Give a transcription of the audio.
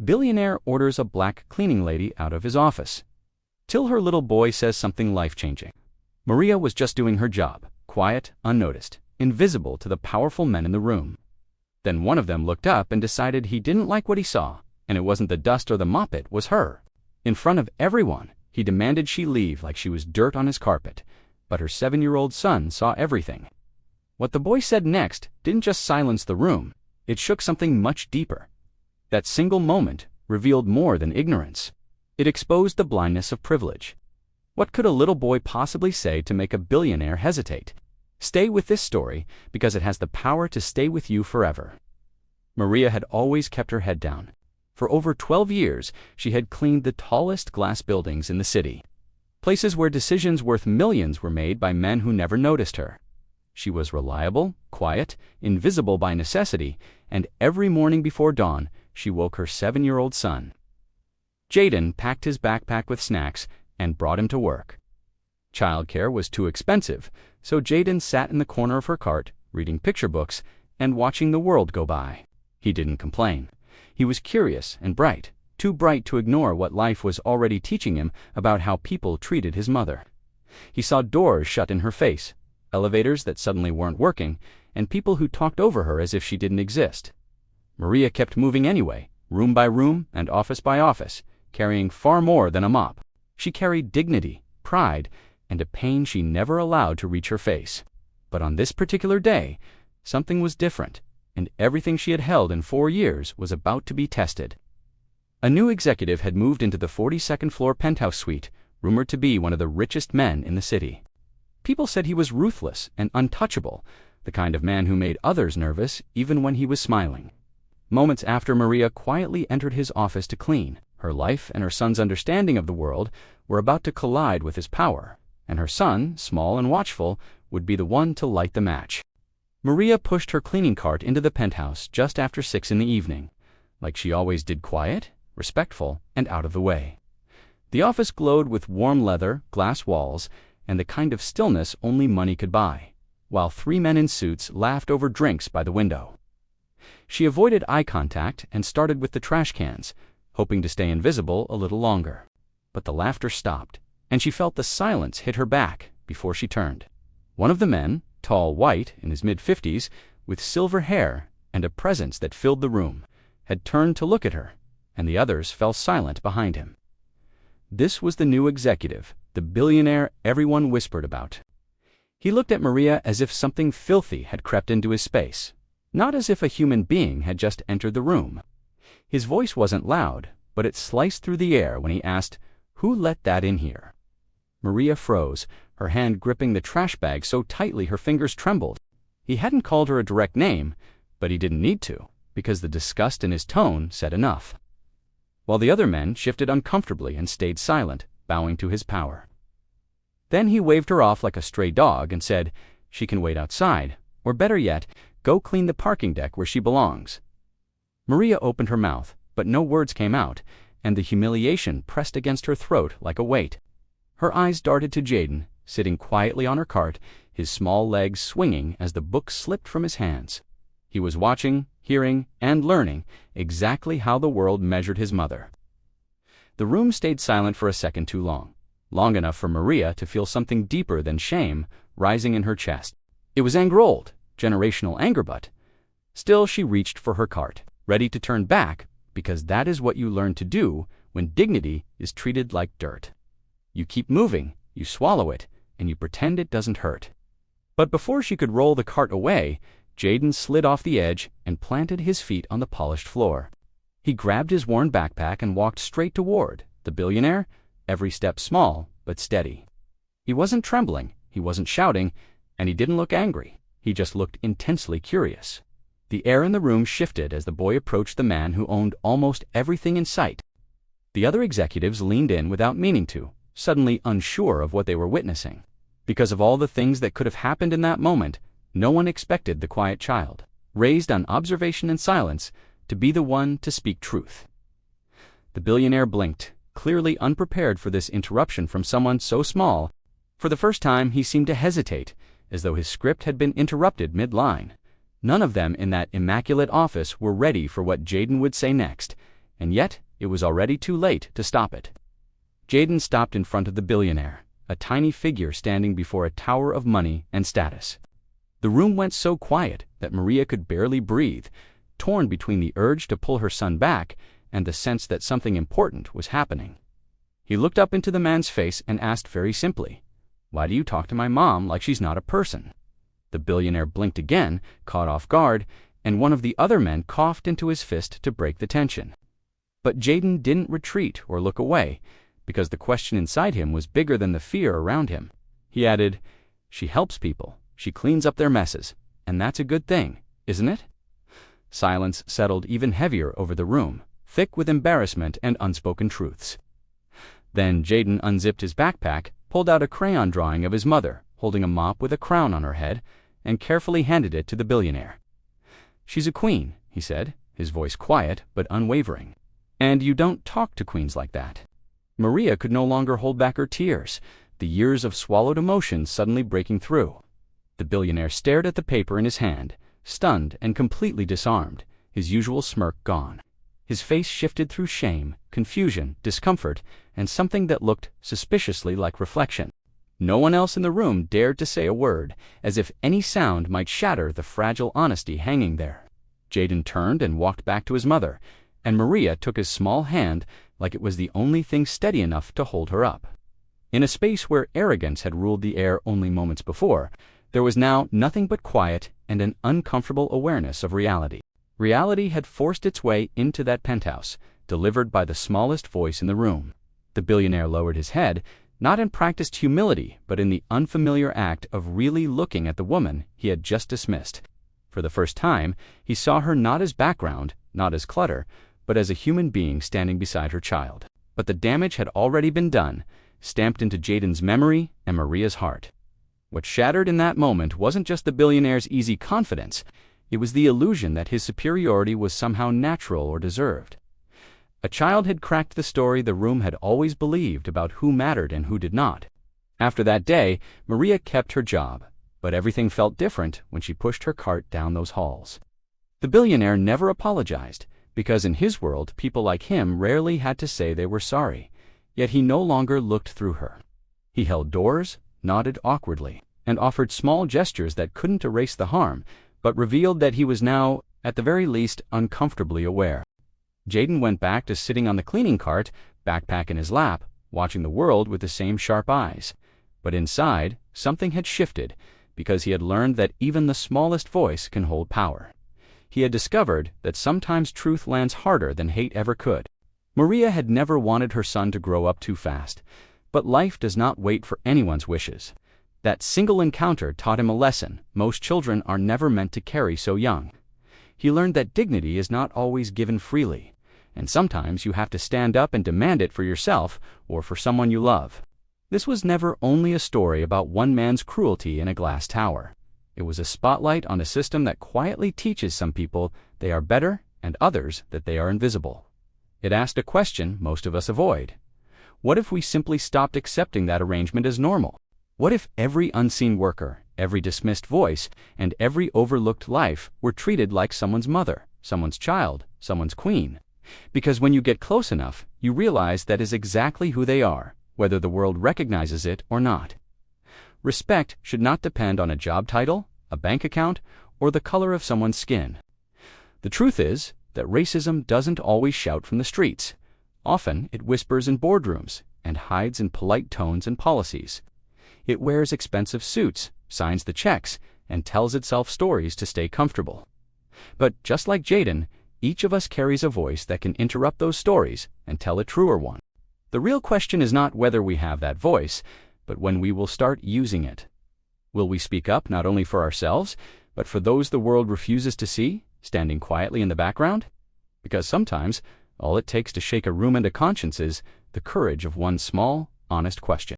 Billionaire orders a black cleaning lady out of his office, till her little boy says something life-changing. Maria was just doing her job, quiet, unnoticed, invisible to the powerful men in the room. Then one of them looked up and decided he didn't like what he saw, and it wasn't the dust or the mop, it was her. In front of everyone, he demanded she leave like she was dirt on his carpet, but her 7-year-old son saw everything. What the boy said next didn't just silence the room, it shook something much deeper. That single moment revealed more than ignorance. It exposed the blindness of privilege. What could a little boy possibly say to make a billionaire hesitate? Stay with this story because it has the power to stay with you forever. Maria had always kept her head down. For over 12 years, she had cleaned the tallest glass buildings in the city, places where decisions worth millions were made by men who never noticed her. She was reliable, quiet, invisible by necessity, and every morning before dawn, she woke her 7-year-old son. Jaden packed his backpack with snacks and brought him to work. Childcare was too expensive, so Jaden sat in the corner of her cart, reading picture books and watching the world go by. He didn't complain. He was curious and bright, too bright to ignore what life was already teaching him about how people treated his mother. He saw doors shut in her face, elevators that suddenly weren't working, and people who talked over her as if she didn't exist. Maria kept moving anyway, room by room and office by office, carrying far more than a mop. She carried dignity, pride, and a pain she never allowed to reach her face. But on this particular day, something was different, and everything she had held in 4 years was about to be tested. A new executive had moved into the 42nd floor penthouse suite, rumored to be one of the richest men in the city. People said he was ruthless and untouchable, the kind of man who made others nervous even when he was smiling. Moments after Maria quietly entered his office to clean, her life and her son's understanding of the world were about to collide with his power, and her son, small and watchful, would be the one to light the match. Maria pushed her cleaning cart into the penthouse just after 6 in the evening, like she always did, quiet, respectful, and out of the way. The office glowed with warm leather, glass walls, and the kind of stillness only money could buy, while 3 men in suits laughed over drinks by the window. She avoided eye contact and started with the trash cans, hoping to stay invisible a little longer. But the laughter stopped, and she felt the silence hit her back before she turned. One of the men, tall, white, in his mid-50s, with silver hair and a presence that filled the room, had turned to look at her, and the others fell silent behind him. This was the new executive, the billionaire everyone whispered about. He looked at Maria as if something filthy had crept into his space, not as if a human being had just entered the room. His voice wasn't loud, but it sliced through the air when he asked, "Who let that in here?" Maria froze, her hand gripping the trash bag so tightly her fingers trembled. He hadn't called her a direct name, but he didn't need to, because the disgust in his tone said enough. While the other men shifted uncomfortably and stayed silent, bowing to his power. Then he waved her off like a stray dog and said, "She can wait outside, or better yet, go clean the parking deck where she belongs." Maria opened her mouth, but no words came out, and the humiliation pressed against her throat like a weight. Her eyes darted to Jaden, sitting quietly on her cart, his small legs swinging as the book slipped from his hands. He was watching, hearing, and learning exactly how the world measured his mother. The room stayed silent for a second too long, long enough for Maria to feel something deeper than shame rising in her chest. It was anger-old, generational anger, but still she reached for her cart, ready to turn back, because that is what you learn to do when dignity is treated like dirt. You keep moving, you swallow it, and you pretend it doesn't hurt. But before she could roll the cart away, Jaden slid off the edge and planted his feet on the polished floor. He grabbed his worn backpack and walked straight toward the billionaire, every step small but steady. He wasn't trembling, he wasn't shouting, and he didn't look angry. He just looked intensely curious. The air in the room shifted as the boy approached the man who owned almost everything in sight. The other executives leaned in without meaning to, suddenly unsure of what they were witnessing. Because of all the things that could have happened in that moment, no one expected the quiet child, raised on observation and silence, to be the one to speak truth. The billionaire blinked, clearly unprepared for this interruption from someone so small. For the first time, he seemed to hesitate, as though his script had been interrupted mid-line. None of them in that immaculate office were ready for what Jaden would say next, and yet it was already too late to stop it. Jaden stopped in front of the billionaire, a tiny figure standing before a tower of money and status. The room went so quiet that Maria could barely breathe, torn between the urge to pull her son back and the sense that something important was happening. He looked up into the man's face and asked very simply, "Why do you talk to my mom like she's not a person?" The billionaire blinked again, caught off guard, and one of the other men coughed into his fist to break the tension. But Jaden didn't retreat or look away, because the question inside him was bigger than the fear around him. He added, "She helps people, she cleans up their messes, and that's a good thing, isn't it?" Silence settled even heavier over the room, thick with embarrassment and unspoken truths. Then Jaden unzipped his backpack, pulled out a crayon drawing of his mother, holding a mop with a crown on her head, and carefully handed it to the billionaire. "She's a queen," he said, his voice quiet but unwavering. "And you don't talk to queens like that." Maria could no longer hold back her tears, the years of swallowed emotion suddenly breaking through. The billionaire stared at the paper in his hand, stunned and completely disarmed, his usual smirk gone. His face shifted through shame, confusion, discomfort, and something that looked suspiciously like reflection. No one else in the room dared to say a word, as if any sound might shatter the fragile honesty hanging there. Jaden turned and walked back to his mother, and Maria took his small hand like it was the only thing steady enough to hold her up. In a space where arrogance had ruled the air only moments before, there was now nothing but quiet and an uncomfortable awareness of reality. Reality had forced its way into that penthouse, delivered by the smallest voice in the room. The billionaire lowered his head, not in practiced humility, but in the unfamiliar act of really looking at the woman he had just dismissed. For the first time, he saw her not as background, not as clutter, but as a human being standing beside her child. But the damage had already been done, stamped into Jaden's memory and Maria's heart. What shattered in that moment wasn't just the billionaire's easy confidence, it was the illusion that his superiority was somehow natural or deserved. A child had cracked the story the room had always believed about who mattered and who did not. After that day, Maria kept her job, but everything felt different when she pushed her cart down those halls. The billionaire never apologized, because in his world people like him rarely had to say they were sorry, yet he no longer looked through her. He held doors, nodded awkwardly, and offered small gestures that couldn't erase the harm, but revealed that he was now, at the very least, uncomfortably aware. Jaden went back to sitting on the cleaning cart, backpack in his lap, watching the world with the same sharp eyes. But inside, something had shifted, because he had learned that even the smallest voice can hold power. He had discovered that sometimes truth lands harder than hate ever could. Maria had never wanted her son to grow up too fast, but life does not wait for anyone's wishes. That single encounter taught him a lesson most children are never meant to carry so young. He learned that dignity is not always given freely, and sometimes you have to stand up and demand it for yourself or for someone you love. This was never only a story about one man's cruelty in a glass tower. It was a spotlight on a system that quietly teaches some people they are better and others that they are invisible. It asked a question most of us avoid. What if we simply stopped accepting that arrangement as normal? What if every unseen worker, every dismissed voice, and every overlooked life were treated like someone's mother, someone's child, someone's queen? Because when you get close enough, you realize that is exactly who they are, whether the world recognizes it or not. Respect should not depend on a job title, a bank account, or the color of someone's skin. The truth is that racism doesn't always shout from the streets. Often it whispers in boardrooms and hides in polite tones and policies. It wears expensive suits, signs the checks, and tells itself stories to stay comfortable. But just like Jaden, each of us carries a voice that can interrupt those stories and tell a truer one. The real question is not whether we have that voice, but when we will start using it. Will we speak up not only for ourselves, but for those the world refuses to see, standing quietly in the background? Because sometimes, all it takes to shake a room into conscience is the courage of one small, honest question.